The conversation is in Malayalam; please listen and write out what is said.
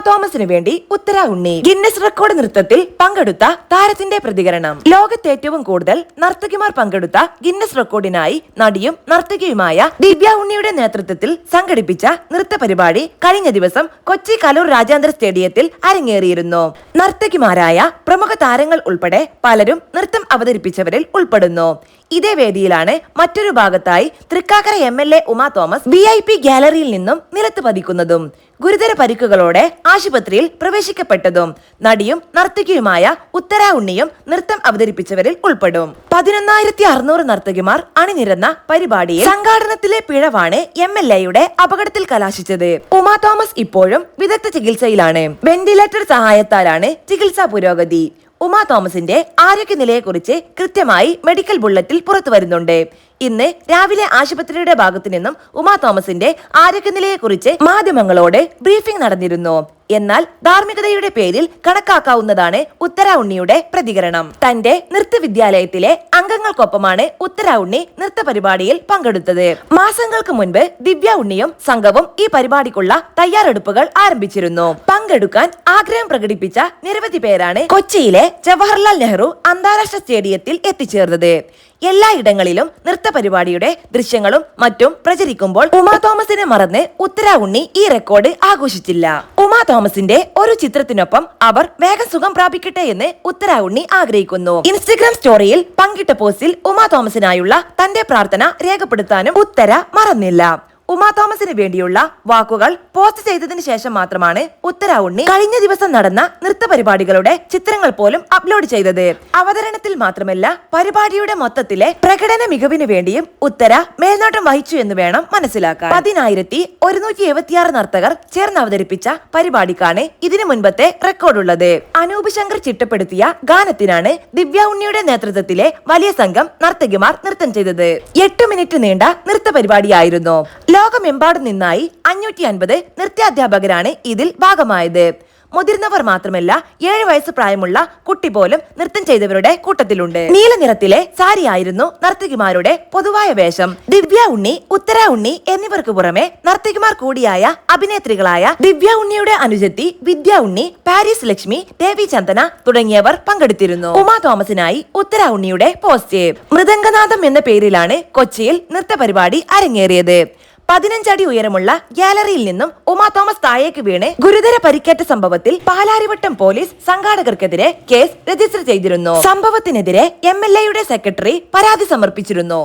തോമസിന് വേണ്ടി ഉത്തര ഉണ്ണി. ഗിന്നസ് റെക്കോർഡ് നൃത്തത്തിൽ പങ്കെടുത്ത താരത്തിന്റെ പ്രതികരണം. ലോകത്ത് ഏറ്റവും കൂടുതൽ നർത്തകിമാർ പങ്കെടുത്ത ഗിന്നസ് റെക്കോർഡിനായി നടിയും നർത്തകിയുമായ ദിവ്യ ഉണ്ണിയുടെ നേതൃത്വത്തിൽ സംഘടിപ്പിച്ച നൃത്ത പരിപാടി കഴിഞ്ഞ ദിവസം കൊച്ചി കലൂർ രാജ്യാന്തര സ്റ്റേഡിയത്തിൽ അരങ്ങേറിയിരുന്നു. നർത്തകിമാരായ പ്രമുഖ താരങ്ങൾ ഉൾപ്പെടെ പലരും നൃത്തം അവതരിപ്പിച്ചവരിൽ ഉൾപ്പെടുന്നു. ഇതേ വേദിയിലാണ് മറ്റൊരു ഭാഗത്തായി Thrikkakara MLA Uma Thomas VIP ഗാലറിയിൽ നിന്നും നിലത്ത് പതിക്കുന്നതും ഗുരുതര പരിക്കുകളോടെ ആശുപത്രിയിൽ പ്രവേശിക്കപ്പെട്ടതും നടിയും നർത്തകിയുമായ ഉത്തര ഉണ്ണിയും നൃത്തം അവതരിപ്പിച്ചവരിൽ ഉൾപ്പെടും. 11,600 നർത്തകിമാർ അണിനിരന്ന പരിപാടിയിൽ സംഘാടനത്തിലെ പിഴവാണ് MLAയുടെ അപകടത്തിൽ കലാശിച്ചത്. ഉമാ തോമസ് ഇപ്പോഴും വിദഗ്ധ ചികിത്സയിലാണ്. വെന്റിലേറ്റർ സഹായത്താലാണ് ചികിത്സാ പുരോഗതി. ഉമാ തോമസിന്റെ ആരോഗ്യനിലയെക്കുറിച്ച് കൃത്യമായി മെഡിക്കൽ ബുള്ളറ്റിൽ പുറത്തു വരുന്നുണ്ട്. ഇന്ന് രാവിലെ ആശുപത്രിയുടെ ഭാഗത്തു നിന്നും ഉമാ തോമസിന്റെ ആരോഗ്യനിലയെക്കുറിച്ച് മാധ്യമങ്ങളോട് ബ്രീഫിംഗ് നടന്നിരുന്നു. എന്നാൽ ധാർമ്മികതയുടെ പേരിൽ കണക്കാക്കാവുന്നതാണ് ഉത്തര ഉണ്ണിയുടെ പ്രതികരണം. തന്റെ നൃത്തവിദ്യാലയത്തിലെ അംഗങ്ങൾക്കൊപ്പമാണ് ഉത്തര ഉണ്ണി നൃത്ത പരിപാടിയിൽ പങ്കെടുത്തത്. മാസങ്ങൾക്ക് മുൻപ് ദിവ്യ ഉണ്ണിയും സംഘവും ഈ പരിപാടിക്കുള്ള തയ്യാറെടുപ്പുകൾ ആരംഭിച്ചിരുന്നു. പങ്കെടുക്കാൻ ആഗ്രഹം പ്രകടിപ്പിച്ച നിരവധി പേരാണ് കൊച്ചിയിലെ ജവഹർലാൽ നെഹ്റു അന്താരാഷ്ട്ര സ്റ്റേഡിയത്തിൽ എത്തിച്ചേർന്നത്. എല്ലായിടങ്ങളിലും നൃത്ത പരിപാടിയുടെ ദൃശ്യങ്ങളും മറ്റും പ്രചരിക്കുമ്പോൾ ഉമാ തോമസിനെ മറന്ന് ഉത്തര ഉണ്ണി ഈ റെക്കോർഡ് ആഘോഷിച്ചില്ല. ഉമാ തോമസിന്റെ ഒരു ചിത്രത്തിനൊപ്പം അവർ വേഗം സുഖം പ്രാപിക്കട്ടെ എന്ന് ഉത്തര ഉണ്ണി ആഗ്രഹിക്കുന്നു. ഇൻസ്റ്റഗ്രാം സ്റ്റോറിയിൽ പങ്കിട്ട പോസ്റ്റിൽ ഉമാ തോമസിനായുള്ള തന്റെ പ്രാർത്ഥന രേഖപ്പെടുത്താനും ഉത്തര മറന്നില്ല. ഉമാ തോമസിന് വേണ്ടിയുള്ള വാക്കുകൾ പോസ്റ്റ് ചെയ്തതിനു ശേഷം മാത്രമാണ് ഉത്തര ഉണ്ണി കഴിഞ്ഞ ദിവസം നടന്ന നൃത്ത പരിപാടികളുടെ ചിത്രങ്ങൾ പോലും അപ്ലോഡ് ചെയ്തത്. അവതരണത്തിൽ മാത്രമല്ല പരിപാടിയുടെ മൊത്തത്തിലെ പ്രകടന മികവിന് വേണ്ടിയും ഉത്തര മേൽനോട്ടം വഹിച്ചു എന്ന് വേണം മനസ്സിലാക്കാൻ. 10,176 നർത്തകർ ചേർന്ന് അവതരിപ്പിച്ച പരിപാടിക്കാണ് ഇതിനു മുൻപത്തെ റെക്കോർഡുള്ളത്. അനൂപ് ശങ്കർ ചിട്ടപ്പെടുത്തിയ ഗാനത്തിനാണ് ദിവ്യ ഉണ്ണിയുടെ നേതൃത്വത്തിലെ വലിയ സംഘം നർത്തകിമാർ നൃത്തം ചെയ്തത്. 8 മിനിറ്റ് നീണ്ട നൃത്ത പരിപാടിയായിരുന്നു. ലോകമെമ്പാടും നിന്നായി 550 നൃത്യാധ്യാപകരാണ് ഇതിൽ ഭാഗമായത്. മുതിർന്നവർ മാത്രമല്ല 7 വയസ്സ് പ്രായമുള്ള കുട്ടി പോലും നൃത്തം ചെയ്തവരുടെ കൂട്ടത്തിലുണ്ട്. നീല നിറത്തിലെ സാരിയായിരുന്നു നർത്തകിമാരുടെ പൊതുവായ വേഷം. ദിവ്യ ഉണ്ണി, ഉത്തര ഉണ്ണി എന്നിവർക്ക് പുറമെ നർത്തകിമാർ കൂടിയായ അഭിനേത്രികളായ ദിവ്യ ഉണ്ണിയുടെ അനുജത്തി വിദ്യ ഉണ്ണി, പാരീസ് ലക്ഷ്മി, ദേവി ചന്ദന തുടങ്ങിയവർ പങ്കെടുത്തിരുന്നു. ഉമാ തോമസിനായി ഉത്തര ഉണ്ണിയുടെ പോസ്റ്റ്. മൃദംഗനാഥം എന്ന പേരിലാണ് കൊച്ചിയിൽ നൃത്ത പരിപാടി അരങ്ങേറിയത്. 15 അടി ഉയരമുള്ള ഗാലറിയിൽ നിന്നും ഉമാ തോമസ് താഴേക്ക് വീണ് ഗുരുതര പരിക്കേറ്റ സംഭവത്തിൽ പാലാരിവട്ടം പോലീസ് സംഘാടകർക്കെതിരെ കേസ് രജിസ്റ്റർ ചെയ്തിരുന്നു. സംഭവത്തിനെതിരെ MLAയുടെ സെക്രട്ടറി പരാതി സമർപ്പിച്ചിരുന്നു.